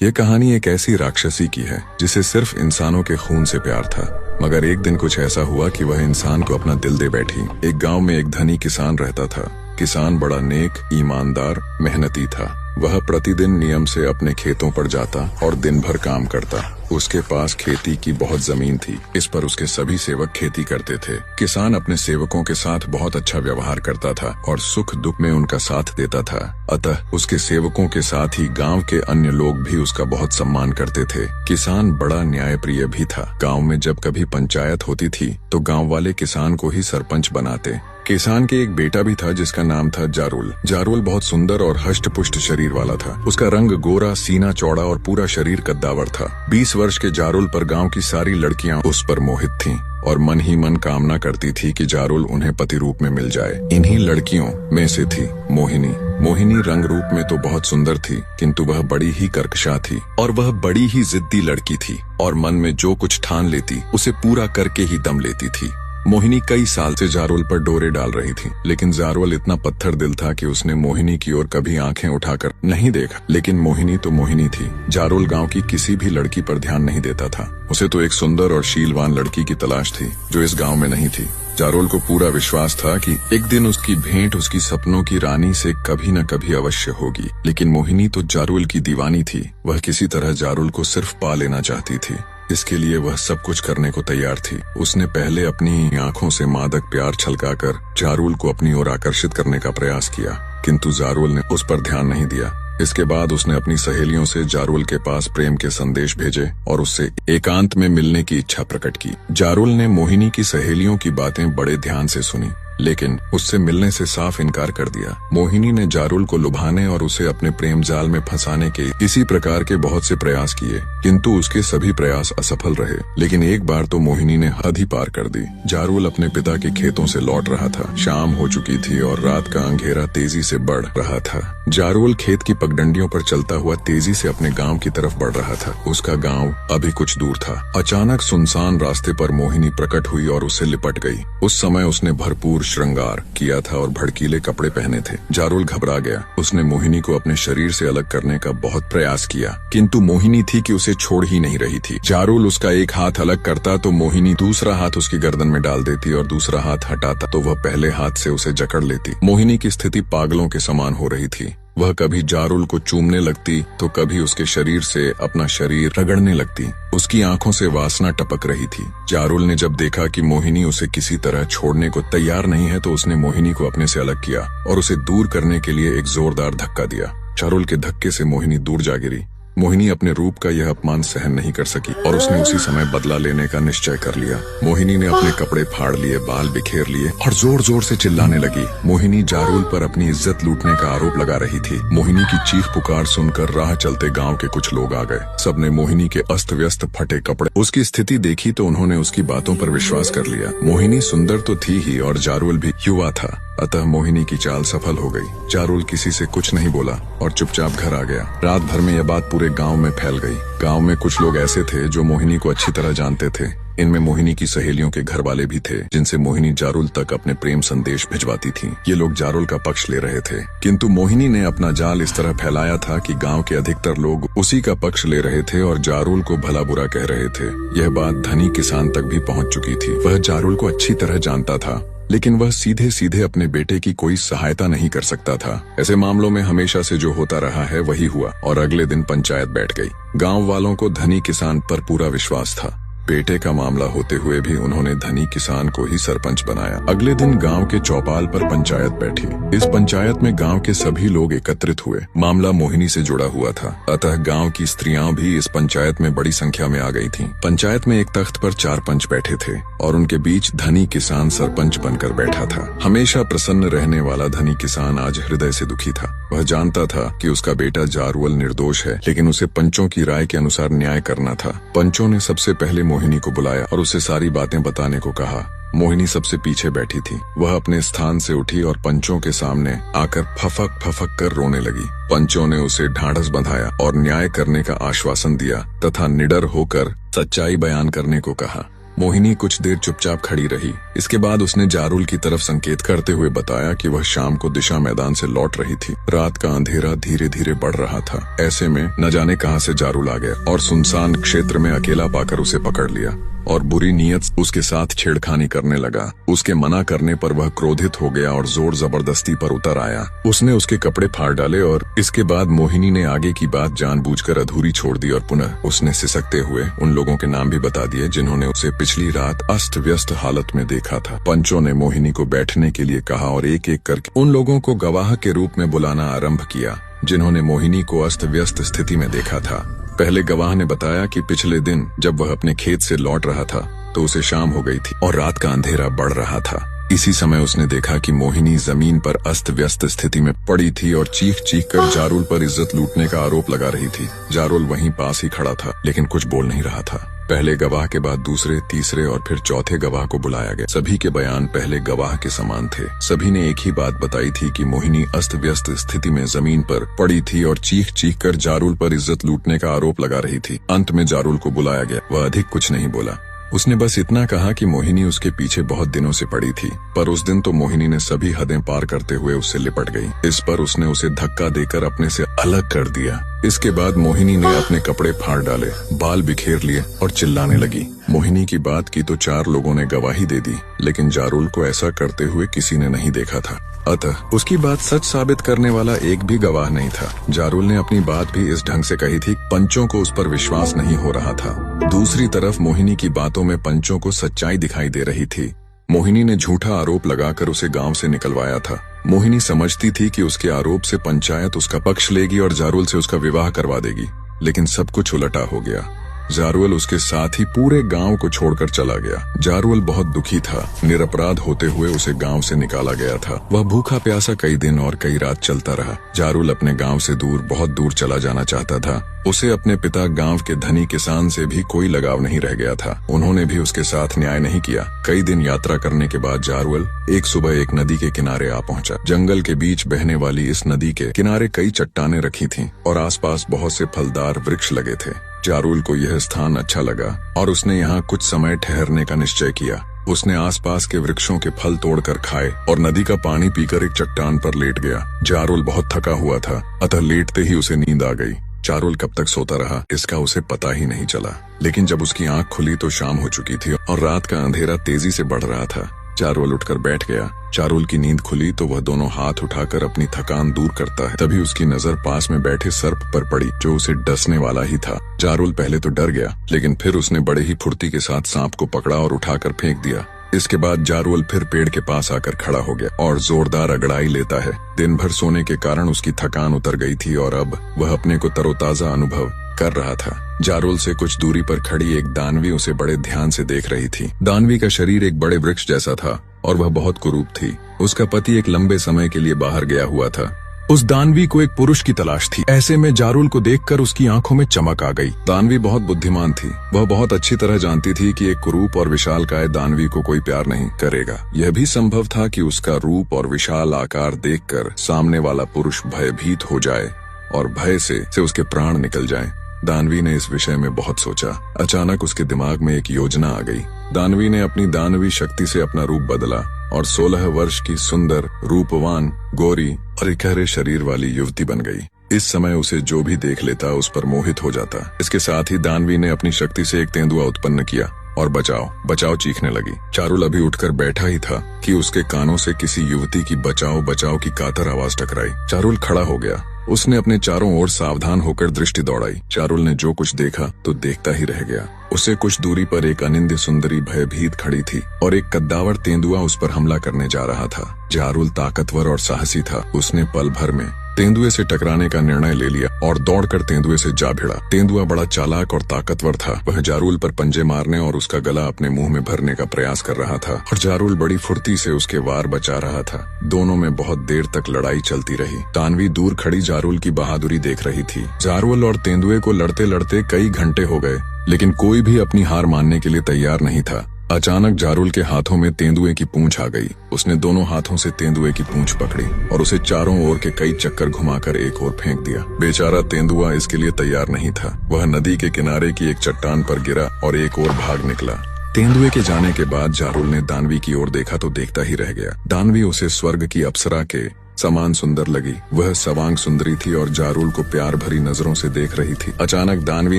ये कहानी एक ऐसी राक्षसी की है जिसे सिर्फ इंसानों के खून से प्यार था। मगर एक दिन कुछ ऐसा हुआ कि वह इंसान को अपना दिल दे बैठी। एक गांव में एक धनी किसान रहता था। किसान बड़ा नेक, ईमानदार, मेहनती था। वह प्रतिदिन नियम से अपने खेतों पर जाता और दिन भर काम करता। उसके पास खेती की बहुत जमीन थी। इस पर उसके सभी सेवक खेती करते थे। किसान अपने सेवकों के साथ बहुत अच्छा व्यवहार करता था और सुख दुख में उनका साथ देता था। अतः उसके सेवकों के साथ ही गांव के अन्य लोग भी उसका बहुत सम्मान करते थे। किसान बड़ा न्यायप्रिय भी था। गांव में जब कभी पंचायत होती थी तो गांव वाले किसान को ही सरपंच बनाते। किसान के एक बेटा भी था जिसका नाम था जारुल। जारुल बहुत सुंदर और हष्ट पुष्ट शरीर वाला था। उसका रंग गोरा, सीना चौड़ा और पूरा शरीर कद्दावर था। 20 वर्ष के जारुल पर गांव की सारी लड़कियां उस पर मोहित थीं और मन ही मन कामना करती थी कि जारुल उन्हें पति रूप में मिल जाए। इन्हीं लड़कियों में से थी मोहिनी। मोहिनी रंग रूप में तो बहुत सुंदर थी, किंतु वह बड़ी ही कर्कशा थी और वह बड़ी ही जिद्दी लड़की थी और मन में जो कुछ ठान लेती उसे पूरा करके ही दम लेती थी। मोहिनी कई साल से जारुल पर डोरे डाल रही थी, लेकिन जारुल इतना पत्थर दिल था कि उसने मोहिनी की ओर कभी आंखें उठाकर नहीं देखा। लेकिन मोहिनी तो मोहिनी थी। जारुल गांव की किसी भी लड़की पर ध्यान नहीं देता था। उसे तो एक सुंदर और शीलवान लड़की की तलाश थी जो इस गांव में नहीं थी। जारुल को पूरा विश्वास था कि एक दिन उसकी भेंट उसकी सपनों की रानी से कभी न कभी अवश्य होगी। लेकिन मोहिनी तो जारुल की दीवानी थी। वह किसी तरह जारुल को सिर्फ पा लेना चाहती थी। इसके लिए वह सब कुछ करने को तैयार थी। उसने पहले अपनी आंखों से मादक प्यार छलकाकर जारुल को अपनी ओर आकर्षित करने का प्रयास किया, किंतु जारुल ने उस पर ध्यान नहीं दिया। इसके बाद उसने अपनी सहेलियों से जारुल के पास प्रेम के संदेश भेजे और उससे एकांत में मिलने की इच्छा प्रकट की। जारुल ने मोहिनी की सहेलियों की बातें बड़े ध्यान से सुनी, लेकिन उससे मिलने से साफ इनकार कर दिया। मोहिनी ने जारुल को लुभाने और उसे अपने प्रेम जाल में फंसाने के इसी प्रकार के बहुत से प्रयास किए, किंतु उसके सभी प्रयास असफल रहे। लेकिन एक बार तो मोहिनी ने हद ही पार कर दी। जारुल अपने पिता के खेतों से लौट रहा था। शाम हो चुकी थी और रात का अंधेरा तेजी से बढ़ रहा था। जारुल खेत की पगडंडियों पर चलता हुआ तेजी से अपने गांव की तरफ बढ़ रहा था। उसका गांव अभी कुछ दूर था। अचानक सुनसान रास्ते पर मोहिनी प्रकट हुई और उससे लिपट गई। उस समय उसने भरपूर श्रृंगार किया था और भड़कीले कपड़े पहने थे। जारुल घबरा गया। उसने मोहिनी को अपने शरीर से अलग करने का बहुत प्रयास किया, किंतु मोहिनी थी कि उसे छोड़ ही नहीं रही थी। जारुल उसका एक हाथ अलग करता तो मोहिनी दूसरा हाथ उसकी गर्दन में डाल देती और दूसरा हाथ हटाता तो वह पहले हाथ से उसे जकड़ लेती। मोहिनी की स्थिति पागलों के समान हो रही थी। वह कभी जारुल को चूमने लगती तो कभी उसके शरीर से अपना शरीर रगड़ने लगती। उसकी आंखों से वासना टपक रही थी। जारुल ने जब देखा कि मोहिनी उसे किसी तरह छोड़ने को तैयार नहीं है तो उसने मोहिनी को अपने से अलग किया और उसे दूर करने के लिए एक जोरदार धक्का दिया। जारुल के धक्के से मोहिनी दूर जा गिरी। मोहिनी अपने रूप का यह अपमान सहन नहीं कर सकी और उसने उसी समय बदला लेने का निश्चय कर लिया। मोहिनी ने अपने कपड़े फाड़ लिए, बाल बिखेर लिए और जोर जोर से चिल्लाने लगी। मोहिनी जारुल पर अपनी इज्जत लूटने का आरोप लगा रही थी। मोहिनी की चीख पुकार सुनकर राह चलते गांव के कुछ लोग आ गए। सबने मोहिनी के अस्त व्यस्त फटे कपड़े, उसकी स्थिति देखी तो उन्होंने उसकी बातों पर विश्वास कर लिया। मोहिनी सुंदर तो थी ही और जारुल भी युवा था, अतः मोहिनी की चाल सफल हो गई। जारुल किसी से कुछ नहीं बोला और चुपचाप घर आ गया। रात भर में यह बात पूरे गांव में फैल गई। गांव में कुछ लोग ऐसे थे जो मोहिनी को अच्छी तरह जानते थे। इनमें मोहिनी की सहेलियों के घर वाले भी थे, जिनसे मोहिनी जारुल तक अपने प्रेम संदेश भिजवाती थी। ये लोग जारुल का पक्ष ले रहे थे, किंतु मोहिनी ने अपना जाल इस तरह फैलाया था कि गांव के अधिकतर लोग उसी का पक्ष ले रहे थे और जारुल को भला बुरा कह रहे थे। यह बात धनी किसान तक भी पहुंच चुकी थी। वह जारुल को अच्छी तरह जानता था, लेकिन वह सीधे सीधे अपने बेटे की कोई सहायता नहीं कर सकता था। ऐसे मामलों में हमेशा से जो होता रहा है वही हुआ और अगले दिन पंचायत बैठ गई। गांव वालों को धनी किसान पर पूरा विश्वास था। बेटे का मामला होते हुए भी उन्होंने धनी किसान को ही सरपंच बनाया। अगले दिन गांव के चौपाल पर पंचायत बैठी। इस पंचायत में गांव के सभी लोग एकत्रित हुए। मामला मोहिनी से जुड़ा हुआ था, अतः गांव की स्त्रियां भी इस पंचायत में बड़ी संख्या में आ गई थीं। पंचायत में एक तख्त पर 4 पंच बैठे थे और उनके बीच धनी किसान सरपंच बनकर बैठा था। हमेशा प्रसन्न रहने वाला धनी किसान आज हृदय से दुखी था। वह जानता था कि उसका बेटा जारुल निर्दोष है, लेकिन उसे पंचों की राय के अनुसार न्याय करना था। पंचों ने सबसे पहले मोहिनी को बुलाया और उसे सारी बातें बताने को कहा। मोहिनी सबसे पीछे बैठी थी। वह अपने स्थान से उठी और पंचों के सामने आकर फफक फफक कर रोने लगी। पंचों ने उसे ढांढस बंधाया और न्याय करने का आश्वासन दिया तथा निडर होकर सच्चाई बयान करने को कहा। मोहिनी कुछ देर चुपचाप खड़ी रही। इसके बाद उसने जारुल की तरफ संकेत करते हुए बताया कि वह शाम को दिशा मैदान से लौट रही थी। रात का अंधेरा धीरे धीरे बढ़ रहा था। ऐसे में न जाने कहां से जारुल आ गया और सुनसान क्षेत्र में अकेला पाकर उसे पकड़ लिया और बुरी नीयत उसके साथ छेड़खानी करने लगा। उसके मना करने पर वह क्रोधित हो गया और जोर जबरदस्ती पर उतर आया। उसने उसके कपड़े फाड़ डाले और इसके बाद मोहिनी ने आगे की बात जानबूझकर अधूरी छोड़ दी और पुनः उसने सिसकते हुए उन लोगों के नाम भी बता दिए जिन्होंने उसे पिछली रात अस्त व्यस्त हालत में देखा था। पंचों ने मोहिनी को बैठने के लिए कहा और एक एक करके उन लोगों को गवाह के रूप में बुलाना आरंभ किया जिन्होंने मोहिनी को अस्त व्यस्त स्थिति में देखा था। पहले गवाह ने बताया कि पिछले दिन जब वह अपने खेत से लौट रहा था तो उसे शाम हो गई थी और रात का अंधेरा बढ़ रहा था। इसी समय उसने देखा कि मोहिनी जमीन पर अस्त व्यस्त स्थिति में पड़ी थी और चीख चीख कर जारुल पर इज्जत लूटने का आरोप लगा रही थी। जारुल वहीं पास ही खड़ा था लेकिन कुछ बोल नहीं रहा था। पहले गवाह के बाद दूसरे, तीसरे और फिर चौथे गवाह को बुलाया गया। सभी के बयान पहले गवाह के समान थे। सभी ने एक ही बात बताई थी कि मोहिनी अस्त व्यस्त स्थिति में जमीन पर पड़ी थी और चीख चीख कर जारुल पर इज्जत लूटने का आरोप लगा रही थी। अंत में जारुल को बुलाया गया। वह अधिक कुछ नहीं बोला। उसने बस इतना कहा कि मोहिनी उसके पीछे बहुत दिनों से पड़ी थी, पर उस दिन तो मोहिनी ने सभी हदें पार करते हुए उससे लिपट गई। इस पर उसने उसे धक्का देकर अपने से अलग कर दिया। इसके बाद मोहिनी ने अपने कपड़े फाड़ डाले, बाल बिखेर लिए और चिल्लाने लगी। मोहिनी की बात की तो 4 लोगों ने गवाही दे दी, लेकिन जारुल को ऐसा करते हुए किसी ने नहीं देखा था। अतः उसकी बात सच साबित करने वाला एक भी गवाह नहीं था। जारुल ने अपनी बात भी इस ढंग से कही थी, पंचों को उस पर विश्वास नहीं हो रहा था। दूसरी तरफ मोहिनी की बातों में पंचों को सच्चाई दिखाई दे रही थी। मोहिनी ने झूठा आरोप लगाकर उसे गांव से निकलवाया था। मोहिनी समझती थी कि उसके आरोप से पंचायत उसका पक्ष लेगी और जारुल से उसका विवाह करवा देगी, लेकिन सब कुछ उलटा हो गया। जारुल उसके साथ ही पूरे गांव को छोड़कर चला गया। जारुल बहुत दुखी था। निरपराध होते हुए उसे गांव से निकाला गया था। वह भूखा प्यासा कई दिन और कई रात चलता रहा। जारुल अपने गांव से दूर, बहुत दूर चला जाना चाहता था। उसे अपने पिता गांव के धनी किसान से भी कोई लगाव नहीं रह गया था। उन्होंने भी उसके साथ न्याय नहीं किया। कई दिन यात्रा करने के बाद जारुल एक सुबह एक नदी के किनारे आ पहुंचा। जंगल के बीच बहने वाली इस नदी के किनारे कई चट्टानें रखी थीं और आसपास बहुत से फलदार वृक्ष लगे थे। जारुल को यह स्थान अच्छा लगा और उसने यहाँ कुछ समय ठहरने का निश्चय किया। उसने आसपास के वृक्षों के फल तोड़कर खाए और नदी का पानी पीकर एक चट्टान पर लेट गया। जारुल बहुत थका हुआ था, अतः लेटते ही उसे नींद आ गई। जारुल कब तक सोता रहा इसका उसे पता ही नहीं चला, लेकिन जब उसकी आंख खुली तो शाम हो चुकी थी और रात का अंधेरा तेजी से बढ़ रहा था। जारुल उठकर बैठ गया। जारुल की नींद खुली तो वह दोनों हाथ उठाकर अपनी थकान दूर करता है। तभी उसकी नजर पास में बैठे सर्प पर पड़ी जो उसे डसने वाला ही था। जारुल पहले तो डर गया, लेकिन फिर उसने बड़े ही फुर्ती के साथ सांप को पकड़ा और उठाकर फेंक दिया। इसके बाद जारुल फिर पेड़ के पास आकर खड़ा हो गया और जोरदार अगड़ाई लेता है। दिन भर सोने के कारण उसकी थकान उतर गई थी और अब वह अपने को तरोताजा अनुभव कर रहा था। जारुल से कुछ दूरी पर खड़ी एक दानवी उसे बड़े ध्यान से देख रही थी। दानवी का शरीर एक बड़े वृक्ष जैसा था और वह बहुत कुरूप थी। उसका पति एक लंबे समय के लिए बाहर गया हुआ था। उस दानवी को एक पुरुष की तलाश थी। ऐसे में जारुल को देखकर उसकी आंखों में चमक आ गई। दानवी बहुत बुद्धिमान थी। वह बहुत अच्छी तरह जानती थी कि एक कुरूप और विशालकाय दानवी को कोई प्यार नहीं करेगा। यह भी संभव था कि उसका रूप और विशाल आकार देखकर सामने वाला पुरुष भयभीत हो जाए और भय से उसके प्राण निकल जाए। दानवी ने इस विषय में बहुत सोचा। अचानक उसके दिमाग में एक योजना आ गई। दानवी ने अपनी दानवी शक्ति से अपना रूप बदला और 16 वर्ष की सुंदर, रूपवान, गोरी और इकहरे शरीर वाली युवती बन गई। इस समय उसे जो भी देख लेता उस पर मोहित हो जाता। इसके साथ ही दानवी ने अपनी शक्ति से एक तेंदुआ उत्पन्न किया और बचाओ बचाओ चीखने लगी। जारुल अभी उठकर बैठा ही था कि उसके कानों से किसी युवती की बचाओ बचाओ की कातर आवाज टकराई। जारुल खड़ा हो गया। उसने अपने चारों ओर सावधान होकर दृष्टि दौड़ाई। जारुल ने जो कुछ देखा तो देखता ही रह गया। उसे कुछ दूरी पर एक अनिंद्य सुंदरी भयभीत खड़ी थी और एक कद्दावर तेंदुआ उस पर हमला करने जा रहा था। जारुल ताकतवर और साहसी था। उसने पल भर में तेंदुए से टकराने का निर्णय ले लिया और दौड़कर तेंदुए से जा भिड़ा। तेंदुआ बड़ा चालाक और ताकतवर था। वह जारुल पर पंजे मारने और उसका गला अपने मुंह में भरने का प्रयास कर रहा था और जारुल बड़ी फुर्ती से उसके वार बचा रहा था। दोनों में बहुत देर तक लड़ाई चलती रही। दानवी दूर खड़ी जारुल की बहादुरी देख रही थी। जारुल और तेंदुए को लड़ते लड़ते कई घंटे हो गए, लेकिन कोई भी अपनी हार मानने के लिए तैयार नहीं था। अचानक जारुल के हाथों में तेंदुए की पूंछ आ गई। उसने दोनों हाथों से तेंदुए की पूंछ पकड़ी और उसे चारों ओर के कई चक्कर घुमाकर एक ओर फेंक दिया। बेचारा तेंदुआ इसके लिए तैयार नहीं था। वह नदी के किनारे की एक चट्टान पर गिरा और एक ओर भाग निकला। तेंदुए के जाने के बाद जारुल ने दानवी की ओर देखा तो देखता ही रह गया। दानवी उसे स्वर्ग की अप्सरा के समान सुंदर लगी। वह सवांग सुंदरी थी और जारुल को प्यार भरी नजरों से देख रही थी। अचानक दानवी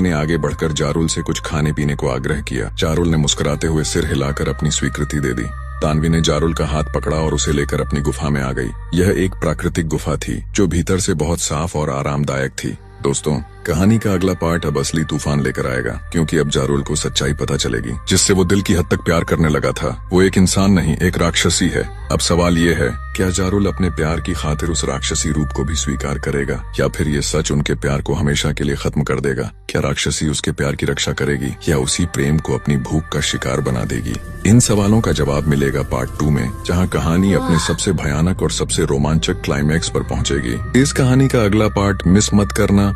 ने आगे बढ़कर जारुल से कुछ खाने पीने को आग्रह किया। जारुल ने मुस्कुराते हुए सिर हिलाकर अपनी स्वीकृति दे दी। दानवी ने जारुल का हाथ पकड़ा और उसे लेकर अपनी गुफा में आ गई। यह एक प्राकृतिक गुफा थी जो भीतर से बहुत साफ और आरामदायक थी। दोस्तों, कहानी का अगला पार्ट अब असली तूफान लेकर आएगा, क्योंकि अब जारुल को सच्चाई पता चलेगी। जिससे वो दिल की हद तक प्यार करने लगा था, वो एक इंसान नहीं, एक राक्षसी है। अब सवाल ये है, क्या जारुल अपने प्यार की खातिर उस राक्षसी रूप को भी स्वीकार करेगा, या फिर ये सच उनके प्यार को हमेशा के लिए खत्म कर देगा? क्या राक्षसी उसके प्यार की रक्षा करेगी, या उसी प्रेम को अपनी भूख का शिकार बना देगी? इन सवालों का जवाब मिलेगा पार्ट 2 में, जहाँ कहानी अपने सबसे भयानक और सबसे रोमांचक क्लाइमैक्स पर पहुँचेगी। इस कहानी का अगला पार्ट मिस मत करना।